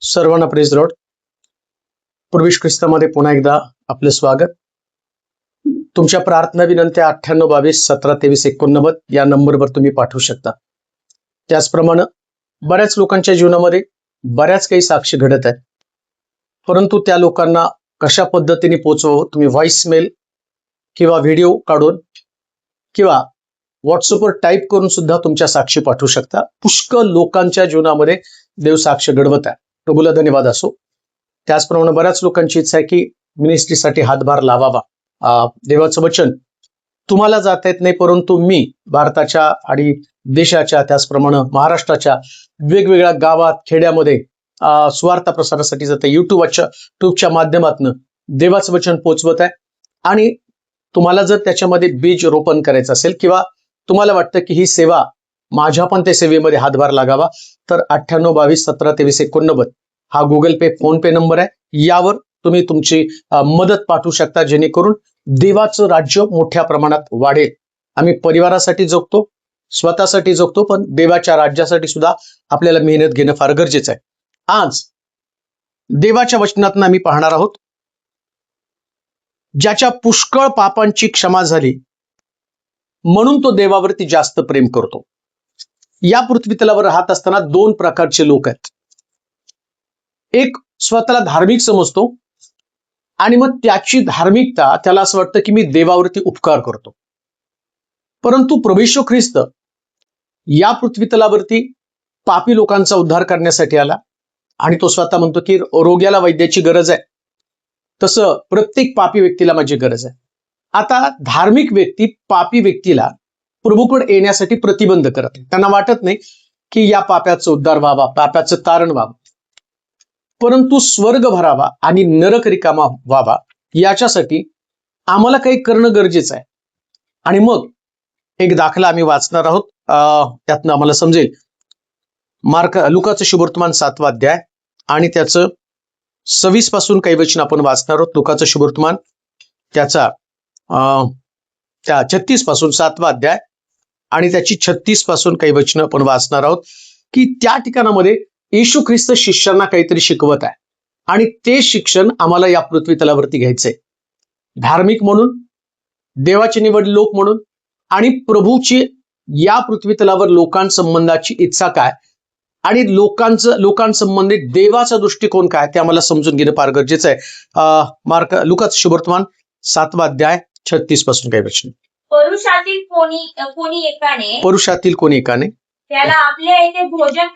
सर्वांना praise Lord. प्रभू ख्रिस्तामध्ये पुन्हा एकदा आपलं स्वागत. तुमच्या प्रार्थना विनंत्या 9822172389 या नंबरवर तुम्ही पाठवू शकता. त्याचप्रमाणे बऱ्याच लोकांच्या जीवनामध्ये बऱ्याच काही साक्षी घडत आहेत, परंतु त्या लोकांना कशा पद्धतीने पोहोचवावं, तुम्ही व्हॉइस मेल किंवा व्हिडिओ काढून किंवा व्हॉट्सअपवर टाईप करून सुद्धा तुमच्या साक्षी पाठवू शकता. पुष्कळ लोकांच्या जीवनामध्ये देव साक्ष घडवत आहे. प्रभूला धन्यवाद असो. त्याचप्रमाणे बऱ्याच लोकांची इच्छा आहे की मिनिस्ट्रीसाठी हातभार लावावा. देवाचं वचन तुम्हाला जाता येत नाही, परंतु मी भारताच्या आणि देशाच्या त्याचप्रमाणे महाराष्ट्राच्या वेगवेगळ्या गावात खेड्यामध्ये सुवार्ता प्रसारासाठी जाते. युट्यूबच्या माध्यमातून देवाचं वचन पोहोचवत आहे. आणि तुम्हाला जर त्याच्यामध्ये बीज रोपण करायचं असेल किंवा तुम्हाला वाटतं की ही सेवा माझ्या पण त्या सेवेमध्ये हातभार लागावा, तर 9822172389 हा गुगल पे फोन पे नंबर आहे. यावर तुम्ही तुमची मदत पाठवू शकता, जेणेकरून देवाचं राज्य मोठ्या प्रमाणात वाढेल. आम्ही परिवारासाठी जगतो, स्वतःसाठी जगतो, पण देवाच्या राज्यासाठी सुद्धा आपल्याला मेहनत घेणं फार गरजेचं आहे. आज देवाच्या वचनातून आम्ही पाहणार आहोत, ज्याच्या पुष्कळ पापांची क्षमा झाली म्हणून तो देवावरती जास्त प्रेम करतो. या पृथ्वी तलावर राहत असताना दोन प्रकारचे लोक आहेत. एक स्वतःला धार्मिक समजतो आणि मग त्याची धार्मिकता त्याला असं वाटतं की मी देवावरती उपकार करतो. परंतु प्रभू येशू ख्रिस्त या पृथ्वी तलावरती पापी लोकांचा उद्धार करण्यासाठी आला आणि तो स्वतः म्हणतो की रोग्याला वैद्याची गरज आहे, तसं प्रत्येक पापी व्यक्तीला माझी गरज आहे. आता धार्मिक व्यक्ती पापी व्यक्तीला प्रभूकडे येण्यासाठी प्रतिबंध करत नाही. त्यांना वाटत नाही की या पाप्याचा उद्धार व्हावा, पाप्याचं तारण व्हावं, परंतु स्वर्ग भरावा आणि नरक रिकामा व्हावा याच्यासाठी आम्हाला काही करणं गरजेचं आहे. आणि मग एक दाखला आम्ही वाचणार आहोत, त्यातनं आम्हाला समजेल. लुकाचं शुभवर्तमान 7वा अध्याय आणि त्याचं 26 पासून काही वचन आपण वाचणार आहोत. लुकाचं शुभवर्तमान त्याचा त्या 36 पासून 7वा अध्याय आणि त्याची 36 पासून काही वचन आपण वाचणार आहोत. की त्या ठिकाणामध्ये येशू ख्रिस्त शिष्यांना काहीतरी शिकवत आहे आणि ते शिक्षण आम्हाला या पृथ्वी तलावरती घ्यायचंय. धार्मिक म्हणून, देवाचे निवडले लोक म्हणून आणि प्रभूची या पृथ्वी तलावर लोकांसंबंधाची इच्छा काय आणि लोकांसंबंधित देवाचा दृष्टिकोन काय ते आम्हाला समजून घेणं फार गरजेचं आहे. लुकाचं शुभवर्तमान 7वा अध्याय 36 पासून काही वचन. पुरुषातील कोणी एकाने त्याला आपल्या इथे भोजन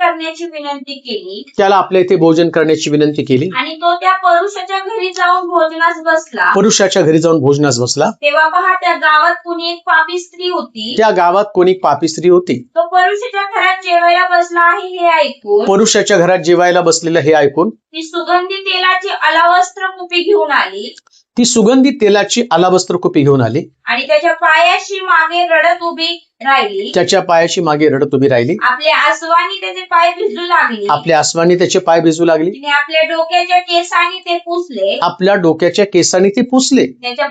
करण्याची विनंती केली आणि तो त्या पुरुषाच्या घरी जाऊन भोजनास बसला. तेव्हा पहा, त्या गावात कोणी एक पापी स्त्री होती. तो पुरुषाच्या घरात जेवायला बसला आहे हे ऐकून ती सुगंधी तेलाची अलावस्त्र कुपी घेऊन आली आणि त्याच्या पायाशी मागे रडत उभी राहिली. आपल्या आसवानी त्याचे पाय भिजू लागली. तिने आपल्या डोक्याच्या केसांनी ते पुसले. त्याच्या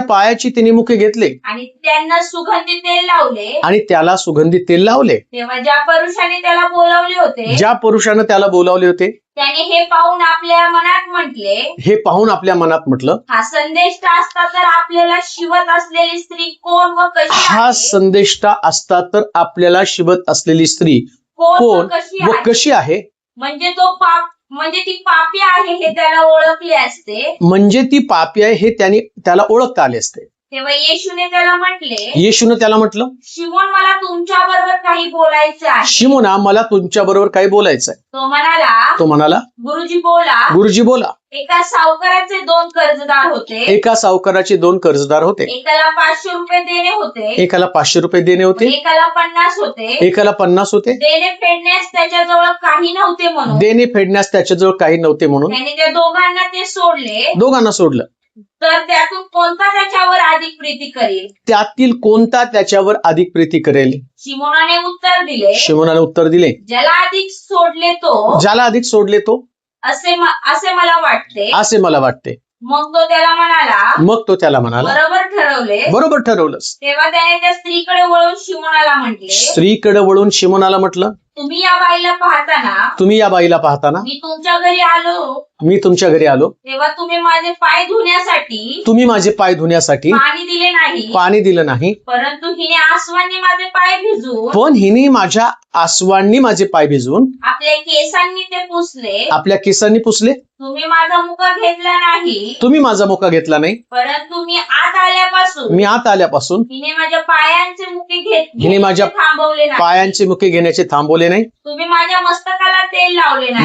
पायाची तिने मुखे घेतले आणि त्याला सुगंधित तेल लावले. तेव्हा ज्या पुरुषाने त्याला बोलावले होते त्याने हे पाहून आपल्या मनात म्हटलं, हा संदेष्टा असता तर आपल्याला शिवत असलेली स्त्री कोण व कशी आहे. म्हणजे ती पापी आहे हे त्याला ओळखले असते. त्याला ओळखता आले असते. तेव्हा येशूने त्याला म्हटलं, शिमोन मला तुमच्या बरोबर काही बोलायचं आहे. तो म्हणाला, गुरुजी बोला. एका सावकाराचे दोन कर्जदार होते. एकाला 500 रुपये देणे होते. एकाला 50 होते. देणे फेडण्यास त्याच्याजवळ काही नव्हते म्हणून त्याने त्या दोघांना सोडलं. तर त्यातील कोणता त्याच्यावर अधिक प्रीती करेल. शिमोनाने उत्तर दिले, ज्याला अधिक सोडले तो असे मला वाटते. मग तो त्याला म्हणाला, बरोबर ठरवलंस. तेव्हा त्याने त्या स्त्रीकडे वळून शिमोनाला म्हटलं, तुम्ही या बाईला पाहताना मी तुमच्या घरी आलो तेव्हा तुम्ही माझे पाय धुण्यासाठी पाणी दिलं नाही परंतु हिने माझ्या आसवांनी माझे पाय भिजवून आपल्या केसांनी पुसले तुम्ही माझा मुका घेतला नाही परंतु मी आत आल्यापासून हिने माझ्या पायांचे मुके घेण्याचे थांबवले नाही तुम्ही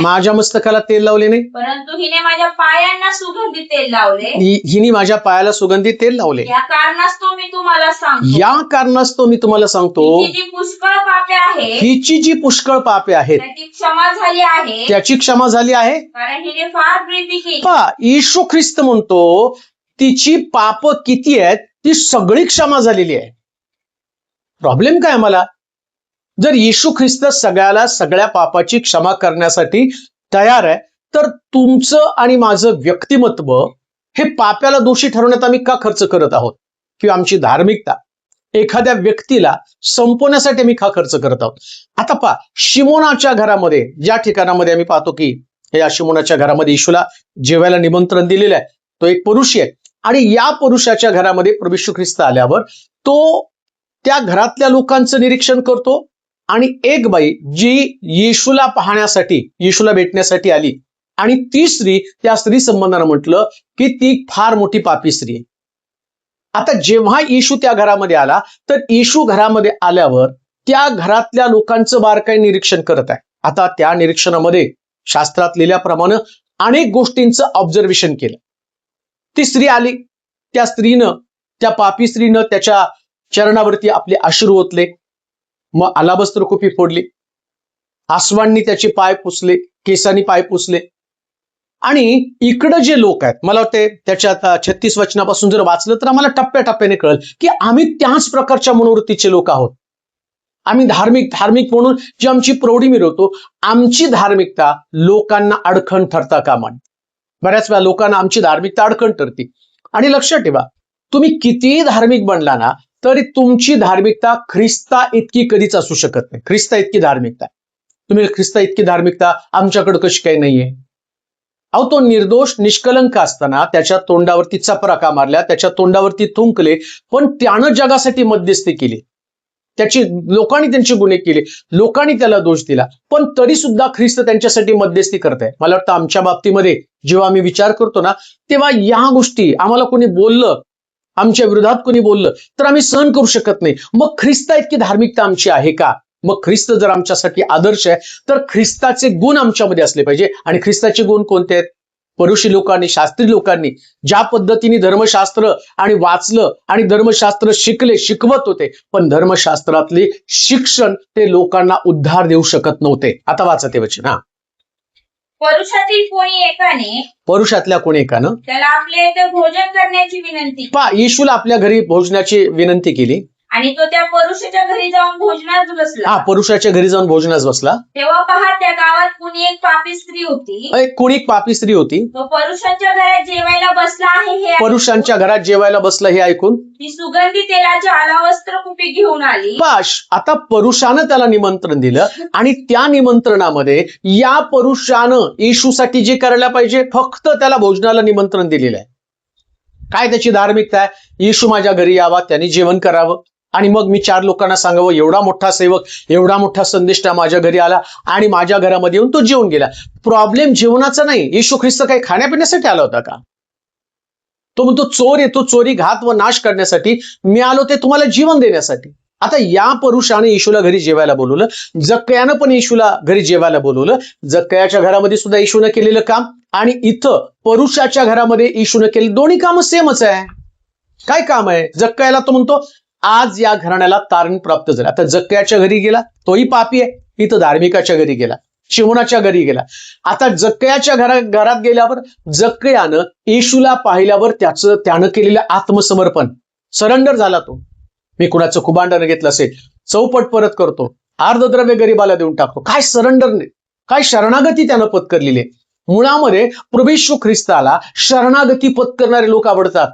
माझ्या मस्तकाला तेल लावले नाही परंतु हिने माझ्या पायांना सुगंधी तेल लावले हिने माझ्या पायाला सुगंधी तेल लावले या कारणास्तव मी तुम्हाला सांगतो हिची जी पुष्कळ पापे आहेत त्याची क्षमा झाली आहे कारण हिने फार प्रीती केली येशू ख्रिस्त म्हणतो तिची पाप किती आहेत ती सगळी क्षमा झालेली आहे प्रॉब्लेम काय मला जर येशू ख्रिस्त सगळ्या पापाची क्षमा करण्यासाठी तयार आहे तर तुमचं आणि माझं व्यक्तिमत्व हे पाप्याला दोषी ठरवण्यात आम्ही का खर्च करत आहोत किंवा आमची धार्मिकता एखाद्या व्यक्तीला संपवण्यासाठी आम्ही का खर्च करत आहोत आता पहा शिमोनाच्या घरामध्ये ज्या ठिकाणामध्ये आम्ही पाहतो की या शिमोनाच्या घरामध्ये येशूला जेवायला निमंत्रण दिलेलं आहे तो एक पुरुष आहे आणि या पुरुषाच्या घरामध्ये प्रभू येशू ख्रिस्त आल्यावर तो त्या घरातल्या लोकांचं निरीक्षण करतो आणि एक बाई जी येशूला पाहण्यासाठी येशूला भेटण्यासाठी आली आणि ती स्त्री त्या स्त्री संबंधानं म्हटलं की ती फार मोठी पापी स्त्री आहे आता जेव्हा येशू त्या घरामध्ये आला तर येशू घरामध्ये आल्यावर त्या घरातल्या लोकांचं बारकाई निरीक्षण करत आहे आता त्या निरीक्षणामध्ये शास्त्रात लिहिल्याप्रमाणे अनेक गोष्टींचं ऑब्झर्वेशन केलं ती स्त्री आली त्या पापी स्त्रीनं त्याच्या चरणावरती आपले अश्रू ओतले मग अलाबस्त्र कुपी फोडली आसवांनी त्याचे पाय पुसले केसांनी पाय पुसले आणि इकडं जे लोक आहेत मला वाटते त्याच्यात 36 वचनापासून जर वाचलं तर आम्हाला टप्प्याटप्प्याने कळेल की आम्ही त्याच प्रकारच्या मनोवृत्तीचे लोक आहोत आम्ही धार्मिक म्हणून जी आमची प्रौढी मिरवतो आमची धार्मिकता लोकांना अडखण ठरता कामा नये बऱ्याच वेळा लोकांना आमची धार्मिकता अडखण ठरते आणि लक्षात ठेवा तुम्ही कितीही धार्मिक बनला ना तरी तुमची धार्मिकता ख्रिस्ता इतकी कधीच असू शकत नाही ख्रिस्ता इतकी धार्मिकता तुम्ही ख्रिस्ता इतकी धार्मिकता आमच्याकडे कशी काही नाहीये अहो तो निर्दोष निष्कलंक असताना त्याच्या तोंडावरती चपराका मारल्या त्याच्या तोंडावरती थुंकले पण त्यानं जगासाठी मध्यस्थी केली लोकांनी त्यांचे गुन्हे केले लोकांनी त्याला दोष दिला पण तरी सुद्धा ख्रिस्त त्यांच्यासाठी मध्यस्थी करताय मला वाटतं आमच्या बाबतीमध्ये जेव्हा आम्ही विचार करतो ना तेव्हा या गोष्टी आम्हाला कोणी बोललं आमच्या विरोधात कोणी बोललं तर आम्ही सहन करू शकत नाही मग ख्रिस्ता इतकी धार्मिकता आमची आहे का मग ख्रिस्त जर आमच्यासाठी आदर्श आहे तर ख्रिस्ताचे गुण आमच्यामध्ये असले पाहिजे आणि ख्रिस्ताचे गुण कोणते आहेत परुषी लोकांनी शास्त्री लोकांनी ज्या पद्धतीने धर्मशास्त्र आणि वाचलं आणि धर्मशास्त्र शिकवत होते पण धर्मशास्त्रातले शिक्षण ते लोकांना उद्धार देऊ शकत नव्हते आता वाचा ते वचन पुरुषातल्या कोणी एकानं त्याला आपल्या इथे भोजन करण्याची विनंती येशूला आपल्या घरी भोजनाची विनंती केली आणि तो त्या पुरुषाच्या घरी जाऊन भोजनास बसला पुरुषाच्या घरी जाऊन भोजनास बसला तेव्हा पहा त्या गावात कुणी एक पापी स्त्री होती तो पुरुषांच्या घरात जेवायला बसला आहे पुरुषांच्या घरात जेवायला बसला हे ऐकून ती सुगंधी तेलाची अलावस्त्र कुपी घेऊन आली आता पुरुषानं त्याला निमंत्रण दिलं आणि त्या निमंत्रणामध्ये या पुरुषानं येशूसाठी जे करायला पाहिजे फक्त त्याला भोजनाला निमंत्रण दिलेलं आहे काय त्याची धार्मिकता आहे येशू माझ्या घरी यावा त्यांनी जेवण करावं आणि मग मी 4 लोकांना सांगावं एवढा मोठा सेवक एवढा मोठा संदेष्टा माझ्या घरी आला आणि माझ्या घरामध्ये येऊन तो जेवून गेला प्रॉब्लेम जेवणाचा नाही येशू ख्रिस्त काही खाण्यापिण्यासाठी आला होता का तो म्हणतो चोर येतो चोरी घात व नाश करण्यासाठी मी आलो ते तुम्हाला जीवन देण्यासाठी आता या पुरुषाने येशूला घरी जेवायला बोलवलं जक्कयानं पण येशूला घरी जेवायला बोलवलं जक्कयाच्या घरामध्ये सुद्धा येशूनं केलेलं काम आणि इथं पुरुषाच्या घरामध्ये येशूनं केलेलं दोन्ही कामं सेमच आहे काय काम आहे जक्कयाला तो म्हणतो आज या घराण्याला तारण प्राप्त झालं आता जक्कयाच्या घरी गेला तोही पापी आहे इथं धार्मिकाच्या घरी गेला शिमोनाच्या घरी गेला आता जक्कयाच्या घरात गेल्यावर जक्कयानं येशूला पाहिल्यावर त्यानं केलेलं आत्मसमर्पण सरेंडर झाला तो मी कुणाचं कुभांडानं घेतलं असेल चौपट परत करतो अर्धद्रव्य गरीबाला देऊन टाकतो काय सरेंडर नाही काय शरणागती त्यानं पत्करलेली मुळामध्ये प्रभू येशू ख्रिस्ताला शरणागती पत्करणारे लोक आवडतात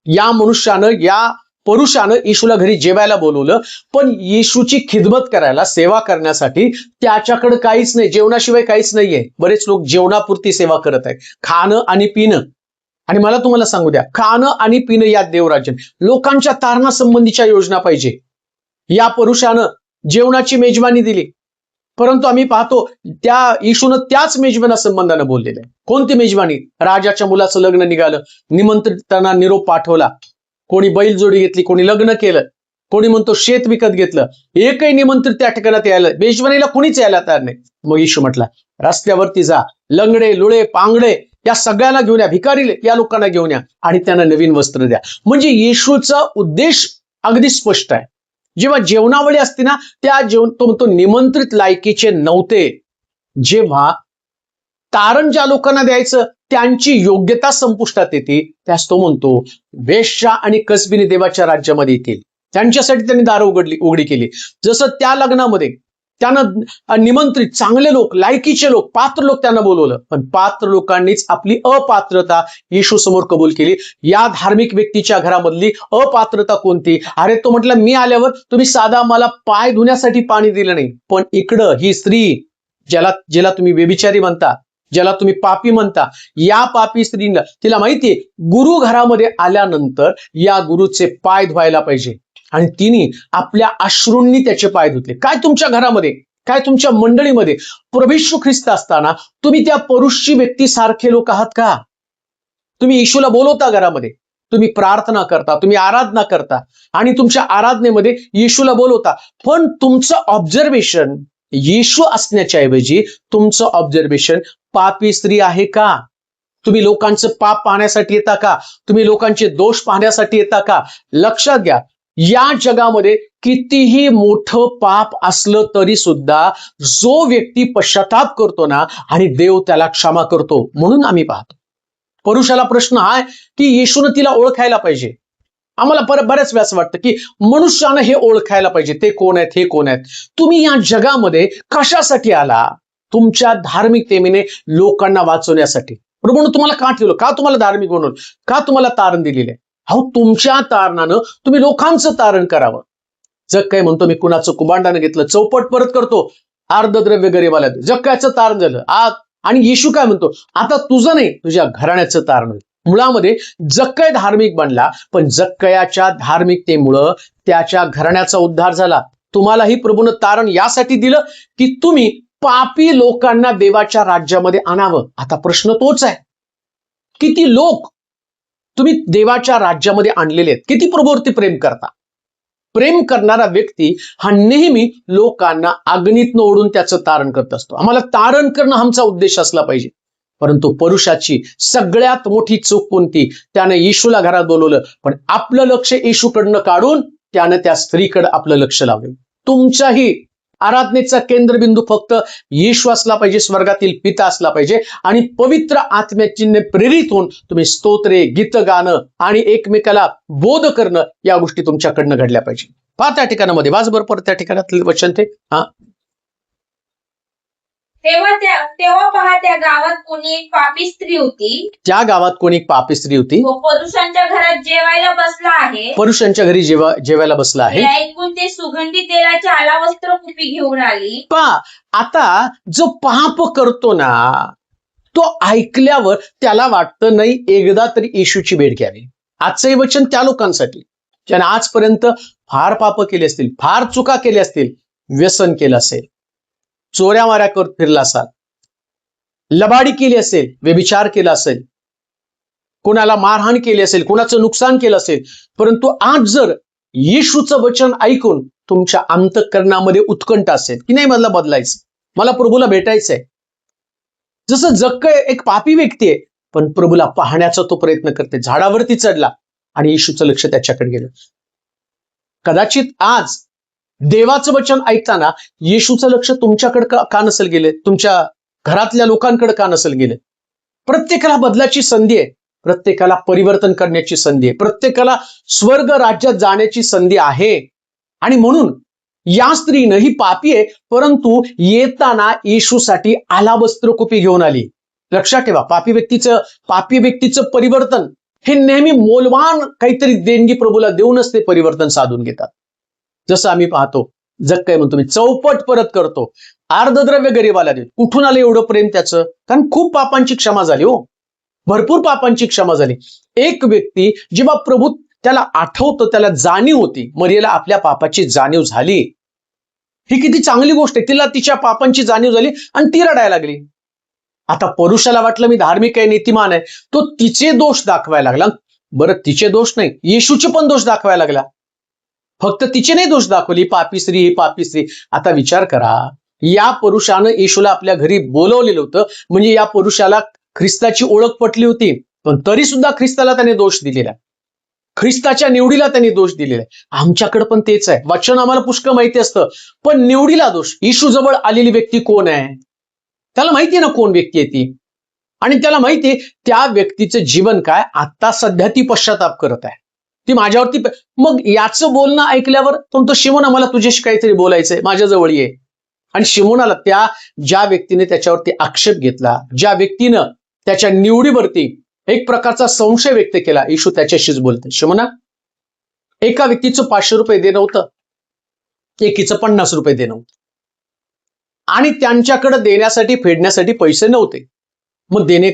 या मनुष्यानं या पुरुषानं येशूला घरी जेवायला बोलवलं, पण येशूची खिदमत करायला, सेवा करण्यासाठी त्याच्याकडे काहीच नाही, जेवणाशिवाय काहीच नाहीये. बरेच लोक जेवणापुरती सेवा करत आहेत, खाणं आणि पिणं. आणि मला तुम्हाला सांगू द्या, खाणं आणि पिणं यात देवराज्य. लोकांच्या तारणासंबंधीच्या योजना पाहिजे. या पुरुषानं जेवणाची मेजवानी दिली, परंतु आम्ही पाहतो त्या येशूनं त्याच मेजवाना संबंधानं बोललेलं आहे. कोणती मेजवानी? राजाच्या मुलाचं लग्न निघालं, निमंत्रितांना निरोप पाठवला. कोणी बैलजोडी घेतली, कोणी लग्न केलं, कोणी म्हणतो शेत विकत घेतलं. एकही निमंत्रित त्या ठिकाणात यायला, मेजवानीला कोणीच यायला तयार नाही. मग येशू म्हटला, रस्त्यावरती जा, लंगडे, लुळे, पांगडे या सगळ्याला घेऊन या, भिकारी या लोकांना घेऊन या आणि त्यांना नवीन वस्त्र द्या. म्हणजे येशूचा उद्देश अगदी स्पष्ट आहे. जेव्हा जेवणावळी असते ना, त्या तो निमंत्रित लायकीचे नव्हते. जेव्हा तारण ज्या लोकांना द्यायचं त्यांची योग्यता संपुष्टात येते, त्यास तो म्हणतो वेश्या आणि कसबीने देवाच्या राज्यामध्ये येतील. त्यांच्यासाठी त्यांनी दारं उघडी केली. जसं त्या लग्नामध्ये त्यानं निमंत्रित चांगले लोक, लायकीचे लोक, पात्र लोक त्यांना बोलवलं, पण पात्र लोकांनीच आपली अपात्रता येशू समोर कबूल केली. या धार्मिक व्यक्तीच्या घरामधली अपात्रता कोणती? अरे तो म्हटलं, मी आल्यावर तुम्ही साधा मला पाय धुण्यासाठी पाणी दिलं नाही, पण इकडं ही स्त्री ज्याला तुम्ही व्यभिचारी म्हणता, ज्याला तुम्ही पापी म्हणता, या पापी स्त्रीला तिला माहितीये गुरु घरामध्ये आल्यानंतर या गुरुचे पाय धुवायला पाहिजे, आणि तिने आपल्या अश्रूंनी त्याचे पाय धुतले. काय तुमच्या घरामध्ये, काय तुमच्या मंडळीमध्ये प्रभू येशू ख्रिस्त असताना तुम्ही त्या पुरुषची व्यक्ती सारखे लोक आहात का? तुम्ही येशूला बोलवता घरामध्ये, तुम्ही प्रार्थना करता, तुम्ही आराधना करता, आणि तुमच्या आराधनेमध्ये येशूला बोलवता, पण तुमचं ऑब्झर्वेशन येशू असण्याच्या ऐवजी तुमचं ऑब्झर्वेशन पापी स्त्री आहे का? तुम्ही लोकांचं पाप पाहण्यासाठी येता का? तुम्ही लोकांचे दोष पाहण्यासाठी येता का? लक्षात घ्या, या जगामध्ये कितीही मोठं पाप असलं तरी सुद्धा जो व्यक्ती पश्चाताप करतो ना, आणि देव त्याला क्षमा करतो. म्हणून आम्ही पाहतो पुरुषाला प्रश्न आहे की येशूनं तिला ओळखायला पाहिजे. आम्हाला बऱ्याच वेळा असं वाटतं की मनुष्यानं हे ओळखायला पाहिजे, ते कोण आहेत, हे कोण आहेत. तुम्ही या जगामध्ये कशासाठी आला? तुमच्या धार्मिकतेने लोकांना वाचवण्यासाठी. प्रभूने तुम्हाला का ठेवलं? का तुम्हाला धार्मिक बनवलं? का तुम्हाला तारण दिलेलं आहे? अहो, तुमच्या तारणानं तुम्ही लोकांचं तारण करावं. जग काय म्हणतो, मी कुणाचं कुबांडानं घेतलं, चौपट परत करतो, अर्धद्रव्य गरीबाला. जग कायचं तारण झालं. आणि येशू काय म्हणतो, आता तुझं नाही, तुझ्या घराण्याचं तारण होईल. मुळामध्ये जक्कय धार्मिक बनला, पण जक्कयाच्या धार्मिकतेमुळं त्याच्या घराण्याचा उद्धार झाला. तुम्हालाही प्रभूनं तारण यासाठी दिलं की तुम्ही पापी लोकांना देवाच्या राज्यामध्ये आणावं. आता प्रश्न तोच आहे, किती लोक तुम्ही देवाच्या राज्यामध्ये आणलेले आहेत? किती प्रभूवरती प्रेम करता? प्रेम करणारा व्यक्ती हा नेहमी लोकांना अग्नीतनं ओढून त्याचं तारण करत असतो. आम्हाला तारण करणं आमचा उद्देश असला पाहिजे. परंतु पुरुषाची सगळ्यात मोठी चूक कोणती? त्यानं येशूला घरात बोलवलं, पण आपलं लक्ष येशूकडनं काढून त्यानं त्या स्त्रीकडे आपलं लक्ष लावलं. तुमच्याही आराधनेचा केंद्रबिंदू फक्त येशू असला पाहिजे, स्वर्गातील पिता असला पाहिजे, आणि पवित्र आत्म्याची प्रेरित होऊन तुम्ही स्तोत्रे, गीत गाणं आणि एकमेकाला बोध करणं या गोष्टी तुमच्याकडनं घडल्या पाहिजे. पहा त्या ठिकाणामध्ये वाजबरोबर त्या ठिकाणातलं वचन ते तेव्हा पहा, त्या गावात कोणी एक पापी स्त्री होती. त्या गावात कोणी एक पापी स्त्री होती. पुरुषांच्या घरात जेवायला बसला आहे. पुरुषांच्या घरी जेवायला बसला आहे. ऐकून ते सुगंधी तेलाची आलावस्त्र कुपी घेऊन आली. आता जो पाप करतो ना, तो ऐकल्यावर त्याला वाटतं नाही एकदा तरी येशूची भेट घ्यावी. आजचंही वचन त्या लोकांसाठी ज्याने आजपर्यंत फार पाप केले असतील, फार चुका केल्या असतील, व्यसन केलं असेल, चोऱ्या माऱ्या करत फिरला असाल, लबाडी केली असेल, व्यभिचार केला असेल, कोणाला मारहाण केली असेल, कोणाचं नुकसान केलं असेल, परंतु आज जर येशूचं वचन ऐकून तुमच्या अंतःकरणामध्ये उत्कंठ असेल की नाही, मला बदलायचं, मला प्रभूला भेटायचंय. जसं जक्कय एक पापी व्यक्ती आहे, पण प्रभूला पाहण्याचा तो प्रयत्न करते. झाडावरती चढला आणि येशूचं लक्ष त्याच्याकडे गेलं. कदाचित आज देवाचं वचन ऐकताना येशूचं लक्ष तुमच्याकडे का नसेल गेले, तुमच्या घरातल्या लोकांकडे का नसेल गेले. प्रत्येकाला बदलाची संधी आहे, प्रत्येकाला परिवर्तन करण्याची संधी आहे, प्रत्येकाला स्वर्ग राज्यात जाण्याची संधी आहे. आणि म्हणून या स्त्रीनं ही पापी आहे, परंतु येताना येशूसाठी आलावस्त्र कुपी घेऊन आली. लक्षात ठेवा, पापी व्यक्तीचं परिवर्तन हे नेहमी मोलवान काहीतरी देणगी प्रभूला देऊनच ते परिवर्तन साधून घेतात. जसं आम्ही पाहतो, जग काय म्हणतो, मी चौपट परत करतो, अर्धद्रव्य गरीबाला देतो. कुठून आलं एवढं प्रेम त्याचं? कारण खूप पापांची क्षमा झाली हो, भरपूर पापांची क्षमा झाली. एक व्यक्ती जेव्हा प्रभू त्याला आठवतं, त्याला जाणीव होती, मरियेला आपल्या पापाची जाणीव झाली. ही किती चांगली गोष्ट आहे. तिला तिच्या पापांची जाणीव झाली आणि ती रडायला लागली. आता पुरुषाला वाटलं मी धार्मिक आहे, नीतिमान आहे, तो तिचे दोष दाखवायला लागला. बरं, तिचे दोष नाही, येशूचे पण दोष दाखवायला लागला. फक्त तिचे नाही दोष दाखवली, पापी स्त्री ही पापी स्त्री. आता विचार करा, या पुरुषानं येशूला आपल्या घरी बोलवलेलं होतं, म्हणजे या पुरुषाला ख्रिस्ताची ओळख पटली होती, पण तरी सुद्धा ख्रिस्ताला त्याने दोष दिलेला, ख्रिस्ताच्या निवडीला त्यांनी दोष दिलेला आहे. आमच्याकडे पण तेच आहे. वचन आम्हाला पुष्कळ माहिती असतं, पण निवडीला दोष. येशू जवळ आलेली व्यक्ती कोण आहे? त्याला माहिती आहे ना कोण व्यक्ती आहे ती, आणि त्याला माहिती आहे त्या व्यक्तीचं जीवन काय. आता सध्या ती पश्चाताप करत आहे, ती माझ्यावरती. मग याचं बोलणं ऐकल्यावर तो शिमोना, मला तुझ्याशी काहीतरी बोलायचंय, माझ्याजवळ ये. आणि शिमोनाला त्या ज्या व्यक्तीने त्याच्यावरती आक्षेप घेतला, ज्या व्यक्तीनं त्याच्या निवडीवरती एक प्रकारचा संशय व्यक्त केला, येशू त्याच्याशीच बोलते. शिमोना, एका व्यक्तीचं 500 रुपये देणं होतं, एकीचं 50 रुपये देणं होतं, आणि त्यांच्याकडे देण्यासाठी फेडण्यासाठी पैसे नव्हते. मग देणे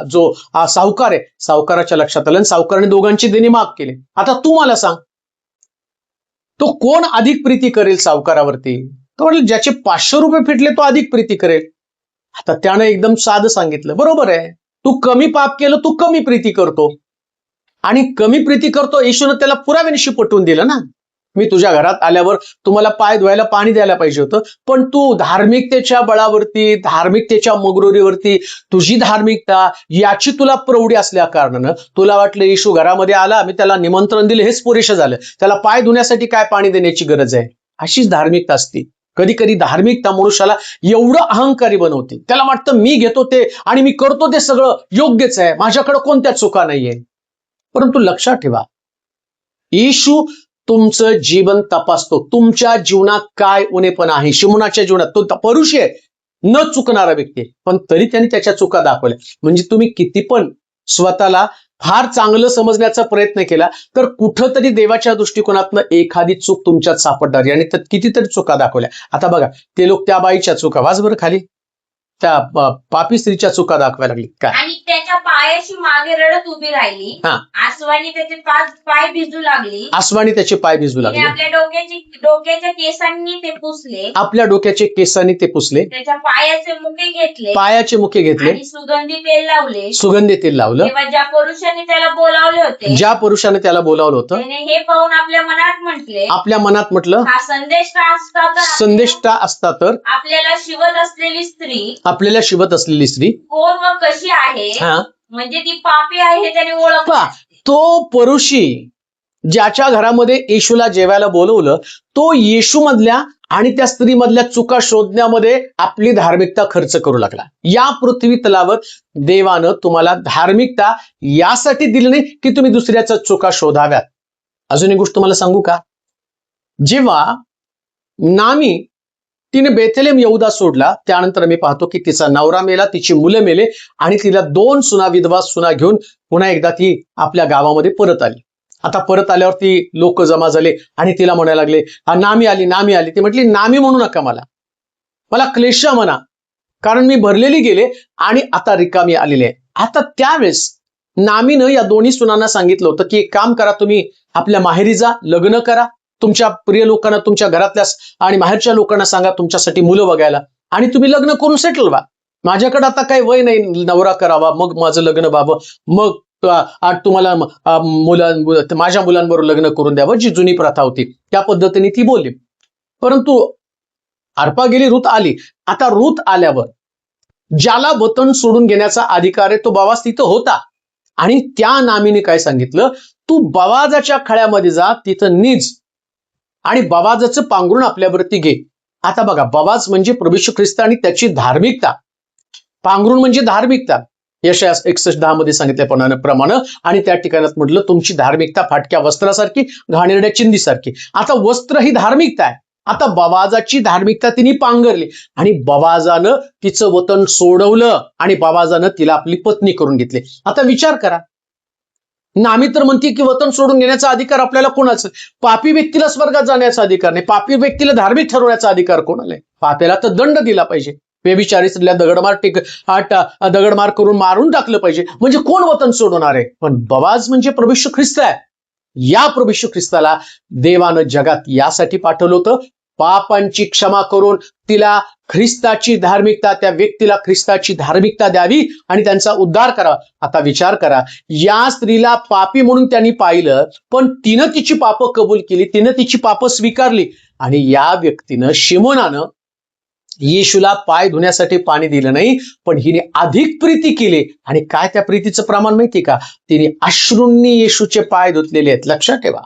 जो सावकार आहे, सावकाराच्या लक्षात आलं, सावकाराने दोघांची देणे माफ केले. आता तू मला सांग, तो कोण अधिक प्रीती करेल सावकारावरती? तो म्हटलं, ज्याचे 500 रुपये फेडले तो अधिक प्रीती करेल. आता त्यानं एकदम साधं सांगितलं, बरोबर आहे, तू कमी पाप केलं, तू कमी प्रीती करतो, आणि कमी प्रीती करतो. येशूनं त्याला पुराव्यानिशी पटवून दिलं ना, मी तुझ्या घरात आल्यावर तुम्हाला पाय धुवायला पाणी द्यायला पाहिजे होतं, पण तू धार्मिकतेच्या बळावरती, धार्मिकतेच्या मगरुरीवरती, तुझी धार्मिकता याची तुला प्रौढी असल्या कारणानं तुला वाटलं येशू घरामध्ये आला, मी त्याला निमंत्रण दिलं, हेच पुरेसं झालं, त्याला पाय धुण्यासाठी काय पाणी देण्याची गरज आहे. अशीच धार्मिकता असते. कधी कधी धार्मिकता मनुष्याला एवढं अहंकारी बनवते, त्याला वाटतं मी घेतो ते आणि मी करतो ते सगळं योग्यच आहे, माझ्याकडे कोणत्या चुका नाहीये. परंतु लक्षात ठेवा, येशू तुमचं जीवन तपासतो. तुमच्या जीवनात काय उणेपण आहे. शिमोनाच्या जीवनात तो परुष आहे, न चुकणारा व्यक्ती, पण तरी त्यांनी त्याच्या चुका दाखवल्या. म्हणजे तुम्ही किती पण स्वतःला फार चांगलं समजण्याचा प्रयत्न केला तर कुठंतरी देवाच्या दृष्टिकोनातनं एखादी चूक तुमच्यात सापडणारी, आणि त्यात कितीतरी चुका दाखवल्या. आता बघा, ते लोक त्या बाईच्या चुका, वाच बरं खाली, त्या पापी स्त्रीच्या चुका दाखवायला लागली. काय? आणि त्याच्या पायाशी मागे रडत उभी राहिली, आसवानी त्याचे पाय भिजू लागली, आसवानी त्याचे पाय भिजू लागले, आपल्या डोक्याच्या केसांनी ते पुसले, आपल्या डोक्याचे केसांनी ते पुसले, त्याच्या पायाचे मुके घेतले, पायाचे मुके घेतले, आणि सुगंधी तेल लावले, सुगंधी तेल लावलं. तेव्हा ज्या पुरुषाने त्याला बोलावले होते, ज्या पुरुषाने त्याला बोलावलं होतं, त्याने हे पाहून आपल्या मनात म्हटले, आपल्या मनात म्हटलं, हा संदेष्टा असता तर आपल्याला शिवत असलेली स्त्री, आपल्याला शिवत असलेली स्त्री कोण व कशी आहे, म्हणजे ती पापी आहे हे त्याने ओळखलं. तो पुरुषी ज्याच्या घरामध्ये येशूला जेवायला बोलवलं, तो येशू मधल्या आणि त्या स्त्री मधल्या चुका शोधण्यामध्ये आपली धार्मिकता खर्च करू लागला. या पृथ्वी तलावर देवानं तुम्हाला धार्मिकता यासाठी दिली नाही की तुम्ही दुसऱ्याच्या चुका शोधाव्यात. अजून एक गोष्ट तुम्हाला सांगू का? जेव्हा नामी तिने बेथलेम यहूदा सोडला, त्यानंतर आम्ही पाहतो की तिचा नवरा मेला, तिची मुलं मेले, आणि तिला 2 सुना, विधवा सुना घेऊन पुन्हा एकदा ती आपल्या गावामध्ये परत आली. आता परत आल्यावरती लोक जमा झाले आणि तिला म्हणायला लागले, नामी आली, नामी आली. ती म्हटली, नामी म्हणू नका, मला क्लेशा म्हणा, कारण मी भरलेली गेले आणि आता रिकामी आलेली आहे. आता त्यावेळेस नामीनं या दोन्ही सुनांना सांगितलं होतं की एक काम करा, तुम्ही आपल्या माहेरी जा, लग्न करा, तुमच्या प्रिय लोकांना, तुमच्या घरातल्या आणि बाहेरच्या लोकांना सांगा तुमच्यासाठी मुलं बघायला, आणि तुम्ही लग्न करून सेटल व्हा. माझ्याकडे आता काही वय नाही नवरा करावा, मग माझं लग्न व्हावं, मग तुम्हाला माझ्या मुलांबरोबर लग्न करून द्यावं, जी जुनी प्रथा होती त्या पद्धतीने ती बोलली. परंतु अर्पा गेली, रूथ आली. आता रूथ आल्यावर ज्याला वतन सोडून घेण्याचा अधिकार आहे तो बावाज तिथं होता, आणि त्या नामीने काय सांगितलं, तू बावाजाच्या खळ्यामध्ये जा, तिथं निज, आणि बावाजाचं पांघरून आपल्यावरती घे. आता बघा, बावाज म्हणजे प्रभू येशू ख्रिस्त आणि त्याची धार्मिकता, पांघरून म्हणजे धार्मिकता. यशाया 61:10 मध्ये सांगितल्याप्रमाणे, आणि त्या ठिकाणात म्हटलं, तुमची धार्मिकता फाटक्या वस्त्रासारखी, घाणेरड्या चिंदीसारखी. आता वस्त्र ही धार्मिकता आहे. आता बावाजाची धार्मिकता तिने पांघरली, आणि बावाजानं तिचं वतन सोडवलं, आणि बावाजानं तिला आपली पत्नी करून घेतली. आता विचार करा, आम्ही तर म्हणते की वतन सोडून घेण्याचा अधिकार आपल्याला कोणाचा? पापी व्यक्तीला स्वर्गात जाण्याचा अधिकार नाही, पापी व्यक्तीला धार्मिक ठरवण्याचा अधिकार कोणाला आहे? पाप्याला तर दंड दिला पाहिजे, व्यभिचारी स्त्रीला दगडमार करून मारून टाकलं पाहिजे, म्हणजे कोण वतन सोडवणार आहे? पण बवाज म्हणजे प्रभू येशू ख्रिस्त आहे. या प्रभू येशू ख्रिस्ताला देवानं जगात यासाठी पाठवलं होतं, पापांची क्षमा करून तिला ख्रिस्ताची धार्मिकता, त्या व्यक्तीला ख्रिस्ताची धार्मिकता द्यावी आणि त्यांचा उद्धार करावा. आता विचार करा, या स्त्रीला पापी म्हणून त्यांनी पाहिलं, पण तिनं तिची पापं कबूल केली, तिनं तिची पापं स्वीकारली, आणि या व्यक्तीनं, शिमोनानं येशूला पाय धुण्यासाठी पाणी दिलं नाही, पण हिने अधिक प्रीती केली. आणि काय त्या प्रीतीचं प्रमाण माहिती का? तिने अश्रूंनी येशूचे पाय धुतलेले आहेत. लक्षात ठेवा,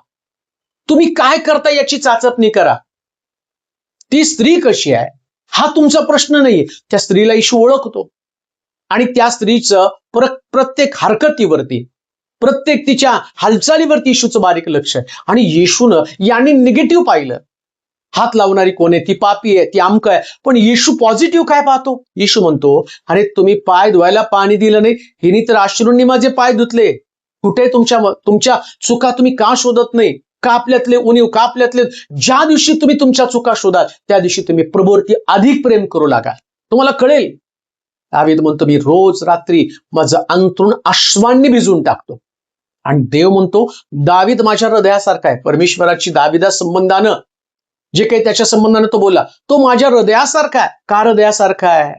तुम्ही काय करता याची चाचपणी करा. ती स्त्री कशी आहे हा तुमचा प्रश्न नाहीये. त्या स्त्रीला येशू ओळखतो आणि त्या स्त्रीचं प्रत्येक हरकतीवरती, प्रत्येक तिच्या हालचालीवरती येशूचं बारीक लक्ष आहे. आणि येशूनं यांनी निगेटिव्ह पाहिलं, हात लावणारी कोण आहे, ती पापी आहे, ती अमक आहे, पण येशू पॉझिटिव्ह काय पाहतो? येशू म्हणतो, अरे तुम्ही पाय धुवायला पाणी दिलं नाही, हिने तर अश्रूंनी माझे पाय धुतले. कुठे तुमच्या चुका तुम्ही का शोधत नाही? का आपल्यातले उणीव, का आपल्यातले, ज्या दिवशी तुम्ही तुमच्या चुका शोधाल त्या दिवशी तुम्ही प्रभूवरती अधिक प्रेम करू लागा, तुम्हाला कळेल. दावीद म्हणतो, मी रोज रात्री माझं अंथरूण अश्वांनी भिजवून टाकतो. आणि देव म्हणतो, दावीद माझ्या हृदयासारखा आहे. परमेश्वराची दाविदा संबंधानं जे काही त्याच्या संबंधानं तो बोलला, तो माझ्या हृदयासारखा आहे. का हृदयासारखा आहे?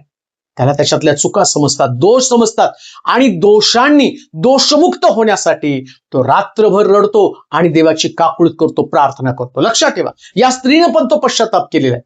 त्याला त्याच्यातल्या चुका समजतात, दोष समजतात, आणि दोषांनी दोषमुक्त होण्यासाठी तो रात्रभर रडतो आणि देवाची काकुळत करतो, प्रार्थना करतो. लक्षात ठेवा, या स्त्रीने पण तो पश्चाताप केलेला आहे,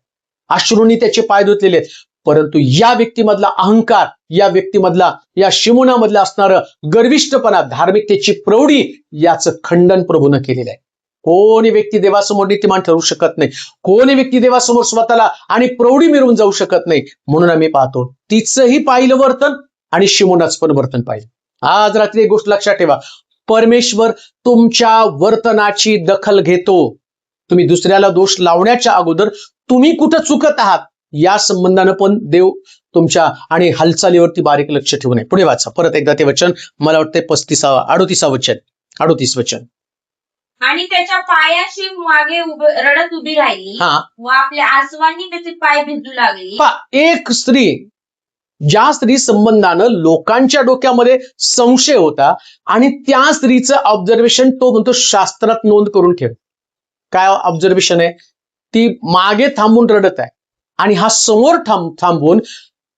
अश्रूंनी त्याचे पाय धुतलेले आहेत. परंतु या व्यक्तीमधला अहंकार, या व्यक्तीमधला, या शिमोनामधला असणारं गर्विष्ठपणा, धार्मिकतेची प्रौढी, याचं खंडन प्रभूनं केलेलं आहे. कोणी व्यक्ती देवासमोर नीतिमान ठरू शकत नाही, कोणी व्यक्ती देवासमोर स्वतःला आणि प्रौढी मिळवून जाऊ शकत नाही. म्हणून आम्ही पाहतो तिचंही पाहिलं वर्तन आणि शिमोनाचं पण वर्तन पाहिलं. आज रात्री एक गोष्ट लक्षात ठेवा, परमेश्वर तुमच्या वर्तनाची दखल घेतो. तुम्ही दुसऱ्याला दोष लावण्याच्या अगोदर तुम्ही कुठं चुकत आहात या संबंधानं पण देव तुमच्या आणि हालचालीवरती बारीक लक्ष ठेवू नये. पुढे वाचा परत एकदा ते वचन, मला वाटतं 38 वचन. आणि त्याच्या पायाशी मागे रडत उभी राहिली व आपल्या आसवांनी त्याचे पाय भिजू लागली. एक स्त्री, ज्या स्त्री संबंधानं लोकांच्या डोक्यामध्ये संशय होता, आणि त्या स्त्रीचं ऑब्झर्वेशन तो म्हणतो शास्त्रात नोंद करून ठेव. काय ऑब्झर्वेशन आहे? ती मागे थांबून रडत आहे आणि हा समोर थांबून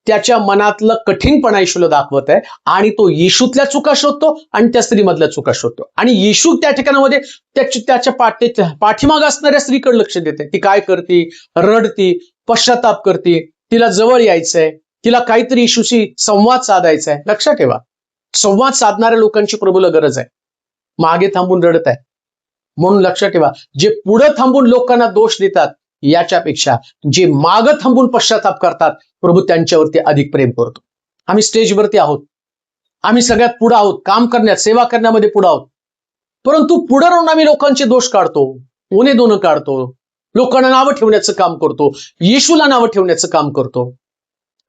त्याच्या मनातलं कठीणपणा येशूला दाखवत आहे, आणि तो येशूतल्या चुका शोधतो आणि त्या स्त्रीमधल्या चुका शोधतो. आणि येशू त्या ठिकाणामध्ये त्याच्या पाठीमाग असणाऱ्या स्त्रीकडे लक्ष देते. ती काय करते? रडती, पश्चाताप करते, तिला जवळ यायचंय, तिला काहीतरी येशूशी संवाद साधायचा आहे. लक्षात ठेवा, संवाद साधणाऱ्या लोकांची प्रभूला गरज आहे. मागे थांबून रडत आहे म्हणून लक्षात ठेवा, जे पुढे थांबून लोकांना दोष देतात याच्यापेक्षा जे मागं थांबून पश्चाताप करतात, प्रभू त्यांच्यावरती अधिक प्रेम करतो. आम्ही स्टेजवरती आहोत, आम्ही सगळ्यात पुढे आहोत, काम करण्यात, सेवा करण्यामध्ये पुढे आहोत, परंतु पुढे राहून आम्ही लोकांचे दोष काढतो, उणे दोन काढतो, लोकांना नावं ठेवण्याचं काम करतो, येशूला नावं ठेवण्याचं काम करतो.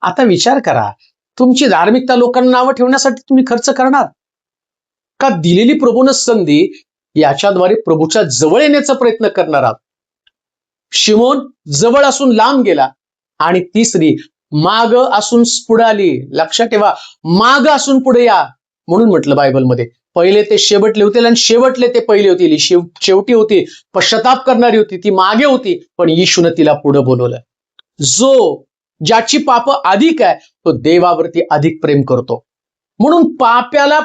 आता विचार करा, तुमची धार्मिकता लोकांना नावं ठेवण्यासाठी तुम्ही खर्च करणार का? दिलेली प्रभूनं संधी, याच्याद्वारे प्रभूच्या जवळ येण्याचा प्रयत्न करणार आहात. शिमोन जवळ असून लांब गेला आणि ती स्त्री माग असून पुढे आली. लक्षात ठेवा, माग असून पुढे या म्हणून म्हटलं बायबलमध्ये. पहिले ते शेवटले होते आणि शेवटले ते पहिले होते. शेवटी होती, पश्चाताप करणारी होती, ती मागे होती, पण येशूने तिला पुढे बोलवलं. ज्याची पाप अधिक आहे तो देवावरती अधिक प्रेम करतो. म्हणून पाप्याला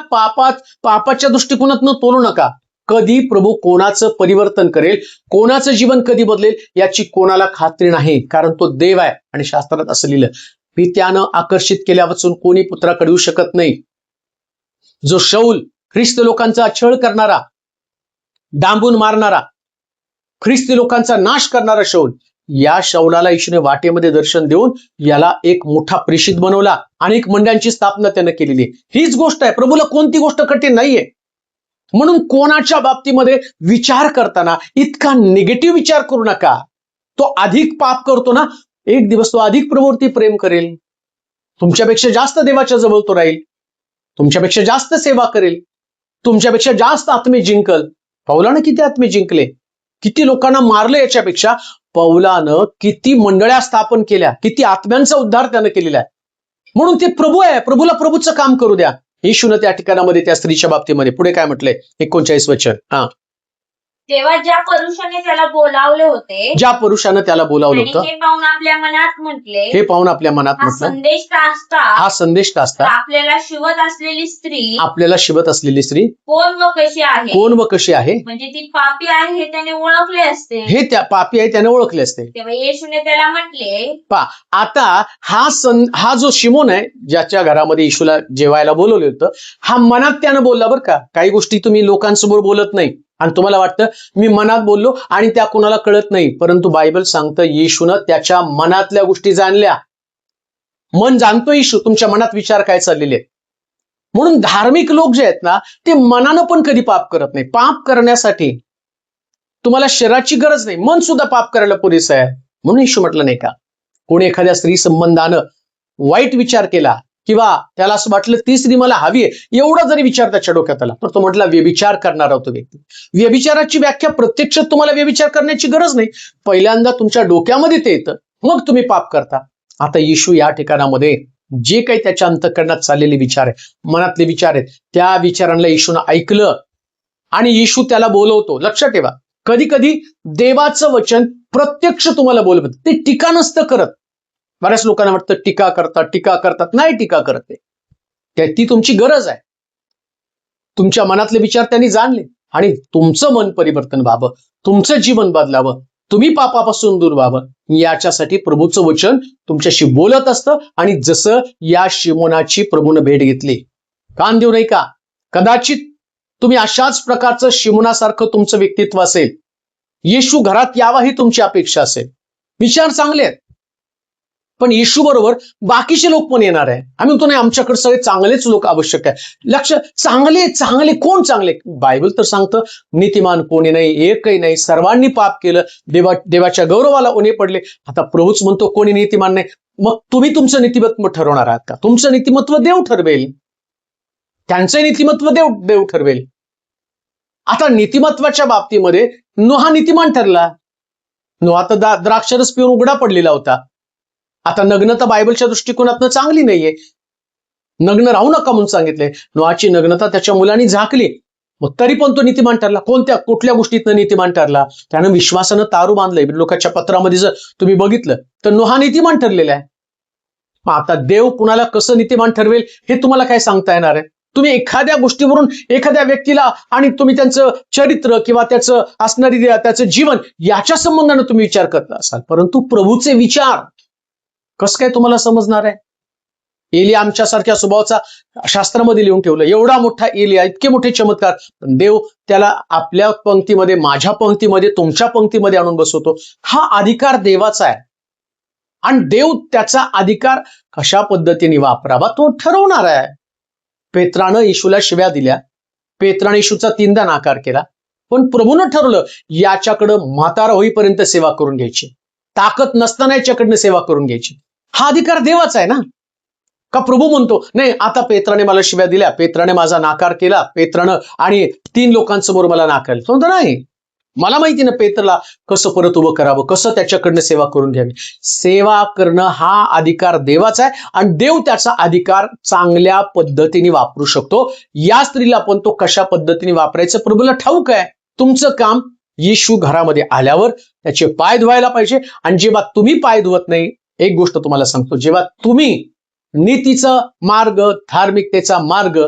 पापाच्या दृष्टिकोनातून तोलू नका. कधी प्रभू कोणाचं परिवर्तन करेल, कोणाचं जीवन कधी बदलेल याची कोणाला खात्री नाही, कारण तो देव आहे. आणि शास्त्रात असं लिहिलं, पित्यानं आकर्षित केल्यापासून कोणी पुत्राकडे येऊ शकत नाही. जो शौल, ख्रिस्ती लोकांचा छळ करणारा, डांबून मारणारा, ख्रिस्ती लोकांचा नाश करणारा शौल, या शौलाला येशूने वाटेमध्ये दर्शन देऊन याला एक मोठा प्रेषित बनवला. अनेक मंडळांची स्थापना त्यानं केलेली. हीच गोष्ट आहे, प्रभूला कोणती गोष्ट कठीण नाहीये. म्हणून कोणाच्या बाबतीमध्ये विचार करताना इतका निगेटिव्ह विचार करू नका. तो अधिक पाप करतो ना, एक दिवस तो अधिक प्रभूवरती प्रेम करेल, तुमच्यापेक्षा जास्त देवाच्या जवळ तो राहील, तुमच्यापेक्षा जास्त सेवा करेल. तुमच्यापेक्षा जास्त आत्मे जिंकल. पौलानं किती आत्मे जिंकले, किती लोकांना मारलं, याच्यापेक्षा पौलानं किती मंडळ्या स्थापन केल्या, किती आत्म्यांचा उद्धार त्यानं केलेला आहे. म्हणून ते प्रभू आहे, प्रभूला प्रभूचं काम करू द्या. येशूनं त्या ठिकाणामध्ये त्या स्त्रीच्या बाबतीमध्ये पुढे काय म्हटलंय, 39 वचन. तेव्हा ज्या पुरुषाने त्याला बोलावले होते, ज्या पुरुषानं त्याला बोलावलं होतं, हे पाहून आपल्या मनात म्हटले, हे पाहून आपल्या मनात हा म्हटलं, संदेश का असता, हा संदेश का असता, आपल्याला शिवत असलेली स्त्री, आपल्याला शिवत असलेली स्त्री कोण व कशी आहे, कोण व कशी आहे, म्हणजे ती पापी आहे हे त्याने ओळखले असते. हे त्या पापी आहे त्याने ओळखले असते. तेव्हा येशूने त्याला म्हटले, आता हा जो शिमोन आहे, ज्याच्या घरामध्ये येशूला जेवायला बोलवलं होतं, हा मनात त्यानं बोलला. बरं का, काही गोष्टी तुम्ही लोकांसमोर बोलत नाही आणि तुम्हाला वाटतं मी मनात बोललो आणि त्या कोणाला कळत नाही, परंतु बायबल सांगतं येशूनं त्याच्या मनातल्या गोष्टी जाणल्या. मन जाणतो येशू, तुमच्या मनात विचार काय चाललेले आहेत. म्हणून धार्मिक लोक जे आहेत ना, ते मनानं पण कधी पाप करत नाही. पाप करण्यासाठी तुम्हाला शरीराची गरज नाही, मन सुद्धा पाप करायला पुरेसं आहे. म्हणून येशू म्हटलं नाही का, कोणी एखाद्या स्त्री संबंधानं वाईट विचार केला किंवा त्याला असं वाटलं ती स्त्री मला हवी आहे, एवढा जरी विचार त्याच्या डोक्यात आला, तर तो म्हटला व्यभिचार करणारा होतो व्यक्ती. व्यभिचाराची व्याख्या प्रत्यक्षात तुम्हाला व्यभिचार करण्याची गरज नाही, पहिल्यांदा तुमच्या डोक्यामध्ये ते येतं, मग तुम्ही पाप करता. आता येशू या ठिकाणामध्ये जे काही त्याच्या अंतःकरणात चाललेले विचार आहे, मनातले विचार आहेत, त्या विचारांना येशूनं ऐकलं आणि येशू त्याला बोलवतो. लक्षात ठेवा, कधी कधी देवाचं वचन प्रत्यक्ष तुम्हाला बोलवत, ते टीका नसतं करत. बऱ्याच लोकांना वाटतं टीका करतात, नाही टीका करत ते, ती तुमची गरज आहे. तुमच्या मनातले विचार त्यांनी जाणले आणि तुमचं मन परिवर्तन व्हावं, तुमचं जीवन बदलावं, तुम्ही पापापासून दूर व्हावं, याच्यासाठी प्रभूचं वचन तुमच्याशी बोलत असतं. आणि जसं या शिमोनाची प्रभूनं भेट घेतली, कान देऊ नाही का, कदाचित तुम्ही अशाच प्रकारचं शिमोनासारखं तुमचं व्यक्तित्व असेल, येशू घरात यावा ही तुमची अपेक्षा असेल. विचार चांगले आहेत, पण येशू बरोबर बाकीचे लोक पण येणार आहे. आम्ही म्हणतो नाही आमच्याकडे सगळे चांगलेच लोक आवश्यक आहे. लक्ष, चांगले कोण चांगले? बायबल तर सांगतं नीतिमान कोणी नाही, एकही नाही, सर्वांनी पाप केलं, देवाच्या गौरवाला उणे पडले. आता प्रभूच म्हणतो कोणी नीतिमान नाही. मग तुम्ही तुमचं नीतिमत्व ठरवणार आहात का? तुमचं नीतिमत्व देव ठरवेल, त्यांचं नीतिमत्व देव ठरवेल. आता नीतिमत्वाच्या बाबतीमध्ये नोहा नीतिमान ठरला. नोहा तर द्राक्षरस पिऊन उघडा पडलेला होता. आता नग्नता बायबलच्या दृष्टिकोनातनं चांगली नाहीये, नग्न राहू नका म्हणून सांगितले. नोहाची नग्नता त्याच्या मुलांनी झाकली, मग तरी पण तो नीतिमान ठरला. कुठल्या गोष्टीतनं नीतिमान ठरला? त्यानं विश्वासानं तारू बांधलंय. लोकांच्या पत्रामध्ये जर तुम्ही बघितलं तर नोहा नीतिमान ठरलेला आहे. आता देव कुणाला कसं नीतिमान ठरवेल हे तुम्हाला काय सांगता येणार आहे? तुम्ही एखाद्या गोष्टीवरून एखाद्या व्यक्तीला आणि तुम्ही त्यांचं चरित्र किंवा त्याचं असणारी त्याचं जीवन याच्या संबंधानं तुम्ही विचार करत असाल, परंतु प्रभूचे विचार कसं काय तुम्हाला समजणार आहे? एलिया आमच्यासारख्या स्वभावाचा शास्त्रामध्ये लिहून ठेवलं, एवढा मोठा एलिया, इतके मोठे चमत्कार, देव त्याला आपल्या पंक्तीमध्ये, माझ्या पंक्तीमध्ये, तुमच्या पंक्तीमध्ये आणून बसवतो. हा अधिकार देवाचा आहे आणि देव त्याचा अधिकार कशा पद्धतीने वापरावा तो ठरवणार आहे. पेत्रानं येशूला शिव्या दिल्या, पेत्राने येशूचा 3दा नाकार केला, पण प्रभूनं ठरवलं याच्याकडं म्हातारा होईपर्यंत सेवा करून घ्यायची, ताकद नसताना याच्याकडनं सेवा करून घ्यायची. हा अधिकार देवाचा आहे ना. का प्रभू म्हणतो नाही आता पेत्राने मला शिव्या दिल्या, पेत्राने माझा नाकार केला, पेत्रानं आणि 3 लोकांसमोर मला नाकारलं, समजा नाही, मला माहिती ना पेत्रला कसं परत उभं करावं, कसं त्याच्याकडनं सेवा करून घ्यावी. सेवा करणं हा अधिकार देवाचा आहे आणि देव त्याचा अधिकार चांगल्या पद्धतीने वापरू शकतो. या स्त्रीला पण तो कशा पद्धतीने वापरायचं प्रभूला ठाऊक आहे. तुमचं काम येशू घरामध्ये आल्यावर त्याचे पाय धुवायला पाहिजे. आणि जेव्हा तुम्ही पाय धुवत नाही, एक गोष्ट तुम्हाला सांगतो, जेव्हा तुम्ही नीतीचा मार्ग, धार्मिकतेचा मार्ग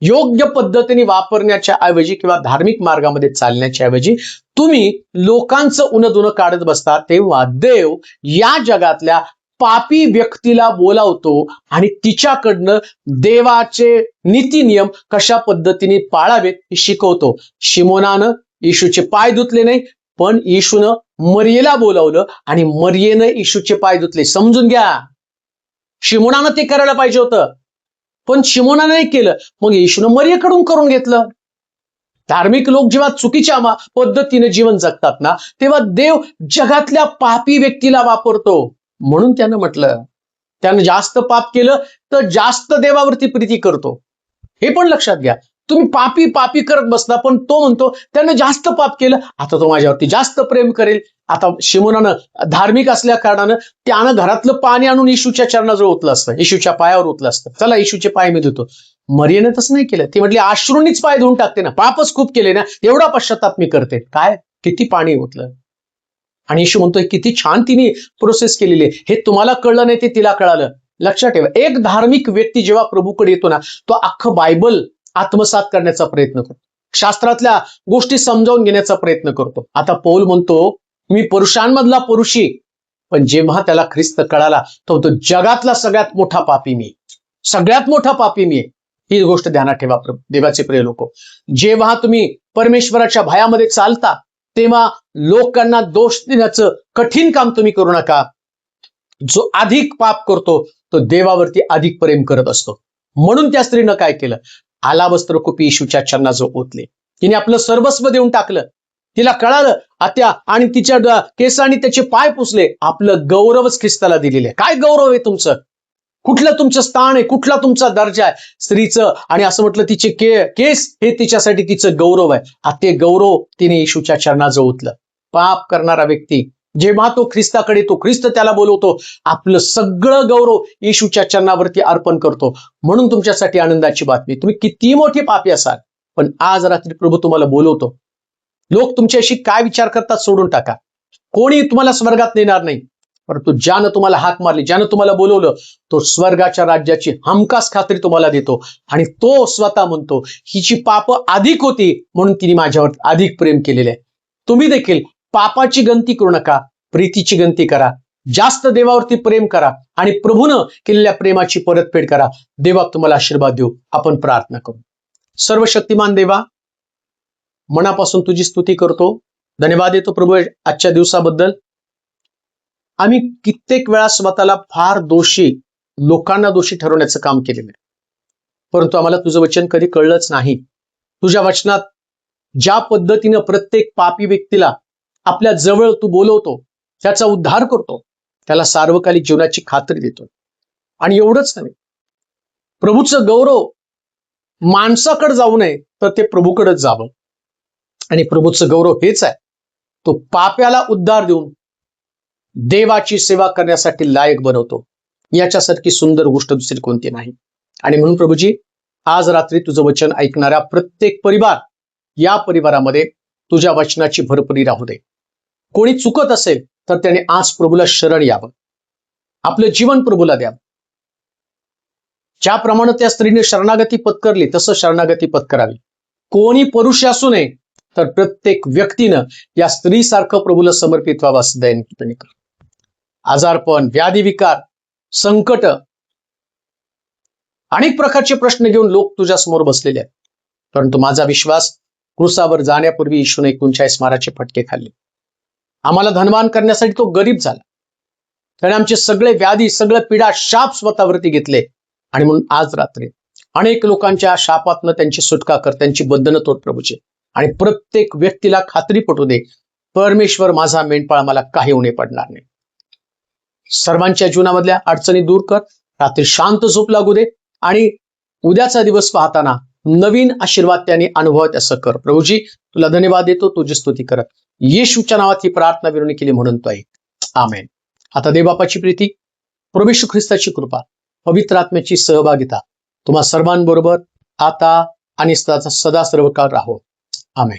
योग्य पद्धतीने वापरण्याच्या ऐवजी किंवा धार्मिक मार्गामध्ये चालण्याच्या ऐवजी तुम्ही लोकांचं उणदुणं काढत बसता, तेव्हा देव या जगातल्या पापी व्यक्तीला बोलावतो आणि तिच्याकडनं देवाचे नीती नियम कशा पद्धतीने पाळावेत हे शिकवतो. शिमोनानं येशूचे पाय धुतले नाही, पण येशूनं मरियेला बोलावलं आणि मरियेनं येशूचे पाय धुतले. समजून घ्या, शिमोनानं ते करायला पाहिजे होतं, पण शिमोनानं नाही केलं, मग येशूनं मरियेकडून करून घेतलं. धार्मिक लोक जेव्हा चुकीच्या पद्धतीने जीवन जगतात ना, तेव्हा देव जगातल्या पापी व्यक्तीला वापरतो. म्हणून त्यानं म्हटलं, त्यानं जास्त पाप केलं तर जास्त देवावरती प्रीती करतो. हे पण लक्षात घ्या. तुम्ही पापी पापी करत बसला, पण तो म्हणतो त्यानं जास्त पाप केलं, आता तो माझ्यावरती जास्त प्रेम करेल. आता शिमोनानं धार्मिक असल्या कारणानं त्यानं घरातलं पाणी आणून येशूच्या चरणाजवळ ओतलं असतं, येशूच्या पायावर ओतलं असतं. चला येशूचे पाय मी धुतो. मरियेनं तसं नाही केलं. ती म्हटली अश्रूंनीच पाय धुवून टाकते ना, पापच खूप केले ना, एवढा पश्चाताप मी करते. काय किती पाणी ओतलं. आणि येशू म्हणतोय किती छान तिने प्रोसेस केलेली आहे. हे तुम्हाला कळलं नाही, ते तिला कळालं. लक्षात ठेवा, एक धार्मिक व्यक्ती जेव्हा प्रभूकडे येतो ना, तो अख्खं बायबल आत्मसात करण्याचा प्रयत्न करतो, शास्त्रातल्या गोष्टी समजावून घेण्याचा प्रयत्न करतो. आता पौल म्हणतो मी पुरुषांमधला पुरुषी, पण जेव्हा त्याला ख्रिस्त कळाला तो जगातला सगळ्यात मोठा पापी मी, सगळ्यात मोठा पापी मी. ही गोष्ट ध्यानात ठेवा देवाचे प्रिय लोक. जेव्हा तुम्ही परमेश्वराच्या भयामध्ये चालता तेव्हा लोकांना दोष देण्याचं कठीण काम तुम्ही करू नका. जो अधिक पाप करतो तो देवावरती अधिक प्रेम करत असतो. म्हणून त्या स्त्रीनं काय केलं, आलाबस्त्र कुपी येशूच्या चरणाजवळ ओतले. तिने आपलं सर्वस्व देऊन टाकलं. तिला कळालं आत्या, आणि तिच्या केसांनी त्याचे पाय पुसले. आपलं गौरवच ख्रिस्ताला दिलेले. काय गौरव आहे तुमचं, कुठलं तुमचं स्थान आहे, कुठला तुमचा दर्जा आहे स्त्रीचं. आणि असं म्हटलं तिचे केस हे तिच्यासाठी तिचं गौरव आहे. ते गौरव तिने येशूच्या चरणाजवळ ओतलं. पाप करणारा व्यक्ती जेव्हा तो ख्रिस्ताकडे, तो ख्रिस्त त्याला बोलवतो, आपलं सगळं गौरव येशूच्या चरणावरती अर्पण करतो. म्हणून तुमच्यासाठी आनंदाची बातमी, तुम्ही किती मोठे पापी असाल, पण आज रात्री प्रभू तुम्हाला बोलवतो. लोक तुमच्याशी काय विचार करतात सोडून टाका. कोणी तुम्हाला स्वर्गात नेणार नाही, परंतु ज्यानं तुम्हाला हाक मारली, ज्यानं तुम्हाला बोलवलं, तो स्वर्गाच्या राज्याची हमखास खात्री तुम्हाला देतो. आणि तो स्वतः म्हणतो हिची पाप अधिक होती म्हणून तिने माझ्यावर अधिक प्रेम केलेले आहे. तुम्ही देखील पापाची गंती करू नका, प्रीतीची गंती करा. जास्त देवावरती प्रेम करा आणि प्रभूनं केलेल्या प्रेमाची परतफेड करा. देवा तुम्हाला आशीर्वाद देऊ. आपण प्रार्थना करू. सर्वशक्तिमान देवा, मनापासून तुझी स्तुती करतो, धन्यवाद देतो प्रभू आजच्या दिवसाबद्दल. आम्ही कित्येक वेळा स्वतःला फार दोषी, लोकांना दोषी ठरवण्याचं काम केलेलं आहे, परंतु आम्हाला तुझं वचन कधी कळलंच नाही. तुझ्या वचनात ज्या पद्धतीनं प्रत्येक पापी व्यक्तीला आपल्या जवळ तू बोलवतो, त्याचा उद्धार करतो, त्याला सार्वकालिक जीवनाची खात्री देतो. आणि एवढंच नाही, प्रभूचं गौरव माणसाकडे जाऊ नये तर ते प्रभूकडेच जावं. आणि प्रभूचं गौरव हेच आहे, तो पाप्याला उद्धार देऊन देवाची सेवा करण्यासाठी लायक बनवतो. याच्यासारखी सुंदर गोष्ट दुसरी कोणती नाही. आणि म्हणून प्रभूजी, आज रात्री तुझं वचन ऐकणाऱ्या प्रत्येक परिवार, या परिवारामध्ये तुझ्या वचनाची भरभरी राहू दे. कोणी चुकत असेल तर त्याने आज प्रभूला शरण यावं, आपलं जीवन प्रभूला द्यावं. ज्याप्रमाणे त्या स्त्रीने शरणागती पत्करली तसं शरणागती पत्करावी. कोणी पुरुष असू नये, तर प्रत्येक व्यक्तीनं या स्त्रीसारखं प्रभूला समर्पित व्हावं असं दयाने कर. आजारपण, व्याधी विकार, संकट, अनेक प्रकारचे प्रश्न घेऊन लोक तुझ्या समोर बसलेले आहेत, परंतु माझा विश्वास, क्रूसावर जाण्यापूर्वी येशूने 39 माराचे फटके खाल्ले. आम्हाला धनवान करण्यासाठी तो गरीब झाला. त्याने आमचे सगळे व्याधी, सगळे पीडा, शाप स्वतःवरती घेतले. आणि म्हणून आज रात्री अनेक लोकांच्या शापातनं त्यांची सुटका कर, त्यांची बंधनं तोड प्रभूचे. आणि प्रत्येक व्यक्तीला खात्री पटू दे, परमेश्वर माझा मेंढपाळ, मला काही उणे पडणार नाही. सर्वांच्या जीवनामधल्या अडचणी दूर कर, रात्री शांत झोप लागू दे आणि उद्याचा दिवस पाहताना नवीन आशीर्वाद त्यांनी अनुभवत असं कर. प्रभूजी, तुला धन्यवाद देतो, तुझी स्तुती करत येशूच्या नावात ही प्रार्थना विनवणी केली म्हणून तो ऐक. आमेन. आता देवबापाची प्रीती, प्रभू येशू ख्रिस्ताची कृपा, पवित्र आत्म्याची सहभागिता तुम्हा सर्वांबरोबर आता आणि सदा सर्व काळ राहो. आमेन.